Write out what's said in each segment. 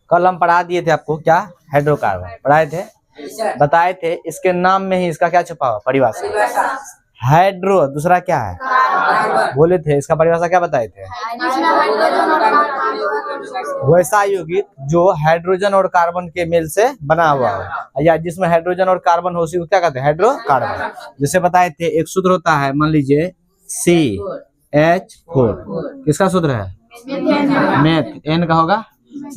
कल हम पढ़ा दिए थे आपको क्या, हाइड्रोकार्बन पढ़ाए थे, बताए थे इसके नाम में ही इसका क्या छुपा हुआ, परिभाषा। हाइड्रो दूसरा क्या है बोले थे, इसका परिभाषा क्या बताए थे, वैसा यौगिक जो हाइड्रोजन और कार्बन के मेल से बना हुआ हो, या जिसमें हाइड्रोजन और कार्बन हो उसी को क्या कहते हैं, हाइड्रोकार्बन। जैसे बताए थे एक सूत्र होता है, मान लीजिए CH4, किसका सूत्र है, मेथ, N का होगा।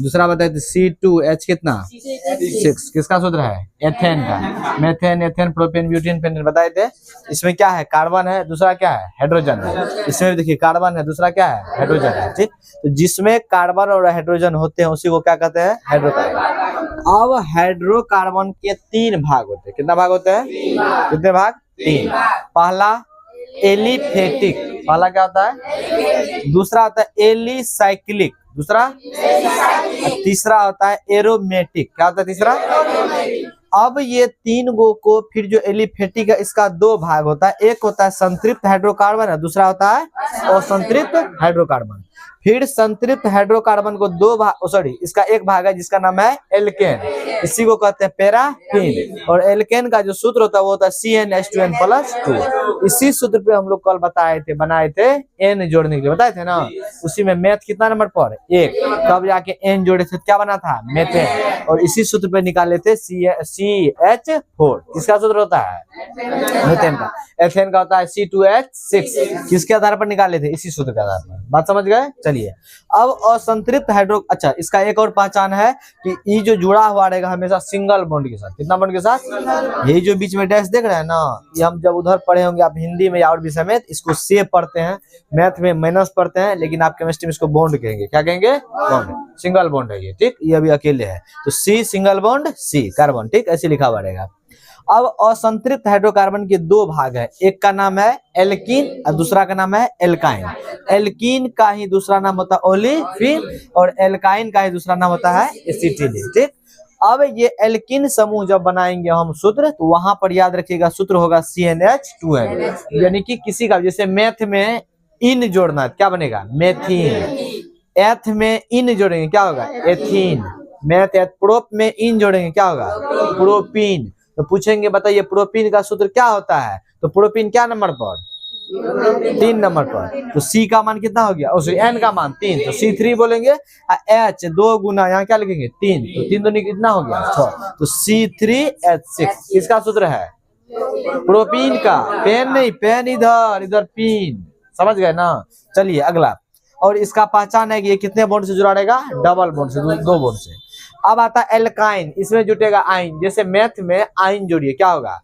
दूसरा बताए थे C2H कितना 6, किसका सूत्र है, एथेन का। Methane, ethane, propane, butane, pentane बताए थे। इसमें क्या है, कार्बन है, दूसरा क्या है, हाइड्रोजन है। इसमें देखिए कार्बन है, दूसरा क्या है, हाइड्रोजन है। ठीक, तो जिसमें कार्बन और हाइड्रोजन होते हैं उसी को क्या कहते हैं, हाइड्रोकार्बन। अब हाइड्रोकार्बन के 3 भाग होते हैं, कितना भाग होते हैं, कितने भाग, 3। पहला एलिफेटिक, पहला क्या होता है, दूसरा होता है एलिसाइक्लिक, दूसरा, तीसरा होता है एरोमेटिक, क्या होता है तीसरा। अब ये 3 गो को फिर जो एलिफेटिक है इसका 2 भाग होता है, एक होता है संतृप्त हाइड्रोकार्बन है, दूसरा होता है असंतृप्त हाइड्रोकार्बन। फिर संतृप्त हाइड्रोकार्बन को 2 भाग, सॉरी इसका एक भाग है जिसका नाम है एल्केन, इसी को कहते हैं पैराफिन। और एल्केन का जो सूत्र होता है वो होता है CnH2n+2। इसी सूत्र पे हम लोग कल बताए थे, बनाए थे N जोड़ने के लिए, बताए थे ना। उसी में मैथ कितना नंबर पर 1, तब जाके N जोड़े थे, क्या बना था, मेथेन। और इसी सूत्र पे निकाले थे CH4, किसका सूत्र होता है, मेथेन का। एथेन का होता है C2H6, किसके आधार पर निकाले थे, इसी सूत्र के आधार पर। बात समझ गए। चलिए अब असंतृप्त हाइड्रो, अच्छा इसका एक और पहचान है कि ये जो जुड़ा हुआ रहेगा हमेशा सिंगल बॉन्ड के साथ, कितना बॉन्ड के साथ, यही जो बीच में डैश देख रहे हैं ना, ये हम जब उधर पढ़े होंगे आप हिंदी में या और विषय में, इसको से पढ़ते हैं, मैथ में माइनस पढ़ते हैं, लेकिन आप केमिस्ट्री में इसको बॉन्ड कहेंगे, क्या कहेंगे, बॉन्ड, सिंगल बॉन्ड है ये। ठीक, ये अभी अकेले है तो C single bond C carbon, ठीक ऐसे लिखा हुआ रहेगा। अब असंतृप्त हाइड्रोकार्बन के 2 भाग है, एक का नाम है एल्कीन और दूसरा का नाम है एल्काइन। एल्कीन का ही दूसरा नाम होता है ओलिफिन और एल्काइन का ही दूसरा नाम होता है एसिटिलीन। ठीक, अब ये एल्कीन समूह जब बनाएंगे हम सूत्र, तो वहां पर याद रखिएगा सूत्र होगा CnH2n, यानी कि किसी का, जैसे मैथ में इन जोड़ना क्या बनेगा, मेथीन। एथ में इन जोड़ेंगे क्या होगा, एथीन। मैथ प्रोप में इन जोड़ेंगे क्या होगा, प्रोपीन। तो पूछेंगे बताइए प्रोपीन का सूत्र क्या होता है, तो प्रोपीन क्या नंबर पर, 3 नंबर पर। तो C का मान कितना हो गया, N का मान 3, तो C3 बोलेंगे। H 2 गुना यहाँ क्या लिखेंगे 3, तो 3 दूनी कितना हो गया 6, तो C3H6 किसका सूत्र है, प्रोपीन का। पेन नहीं, पेन इधर, इधर पीन, समझ गए ना। चलिए अगला, और इसका पहचान है कि ये कितने बॉन्ड से जुड़ा रहेगा, डबल बॉन्ड से, 2 बॉन्ड से। अब आता है एल्काइन, इसमें जुटेगा आइन, जैसे मैथ में आइन जोड़िए क्या होगा,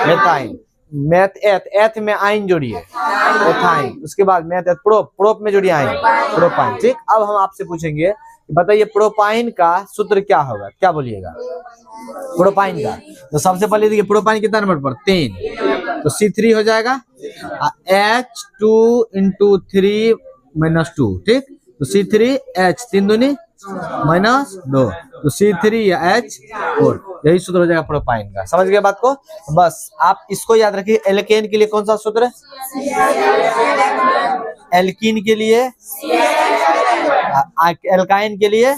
मेथाइन। मैथ एथ में आइन जोड़िए एथाइन, उसके बाद मैथ प्रोप में जोड़िए आइन, प्रोपाइन। ठीक, अब हम आपसे पूछेंगे बताइए प्रोपाइन का सूत्र क्या होगा, क्या बोलिएगा, प्रोपाइन का। तो सबसे पहले देखिए प्रोपाइन कितना नंबर पर, 3, तो C3 हो जाएगा, H2 × 3 - 2। ठीक, तो C3H 3 दूनी -2, तो C3 या H4, यही सूत्र हो जाएगा प्रोपाइन का। समझ गए बात को। बस आप इसको याद रखिए, एल्केन के लिए कौन सा सूत्र है, एल्कीन के लिए, एल्काइन के लिए।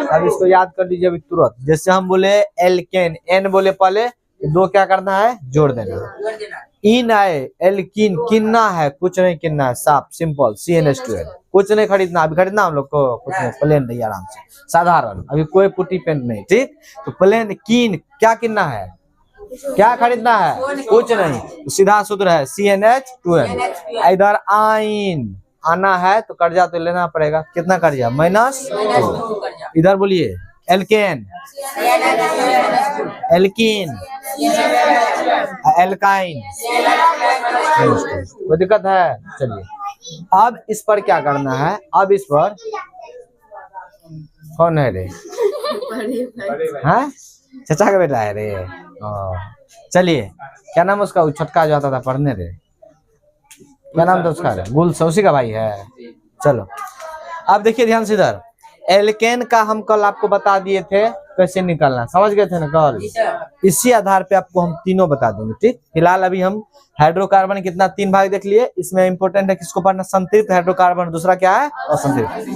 अब इसको याद कर लीजिए अभी तुरंत, जैसे हम बोले एल्केन, N बोले पहले, 2 क्या करना है, जोड़ देना। इन आए एल्कीन, किन्ना है, कुछ नहीं किन्ना है, साफ सिंपल CnH2n, कुछ नहीं खरीदना, अभी खरीदना हम लोग को कुछ नहीं, प्लेन रही आराम से, साधारण, अभी कोई पुट्टी पेंट नहीं। ठीक, तो प्लेन कीन, क्या किन्ना है, क्या खरीदना है, कुछ नहीं, तो सीधा सूत्र है CnH2n। इधर आइन आना है तो कर्जा तो लेना पड़ेगा, कितना कर्जा, -2। इधर बोलिए एल्केन, एल्कीन, एल्काइन, कोई दिक्कत है। चलिए अब इस पर क्या करना है, अब इस पर कौन है रे, हैं चाचा का बेटा है रे। चलिए क्या नाम उसका, छोटका जो आता था पढ़ने रे, क्या नाम था उसका, गुल उसी का भाई है। चलो अब देखिए ध्यान से, इधर एल्केन का हम कल आपको बता दिए थे कैसे निकालना, समझ गए थे ना कल। इसी आधार पे आपको हम तीनों बता देंगे। ठीक, फिलहाल अभी हम हाइड्रोकार्बन कितना 3 भाग देख लिए, इसमें इंपॉर्टेंट है किसको पढ़ना, संतृप्त हाइड्रोकार्बन, दूसरा क्या है असंतृप्त।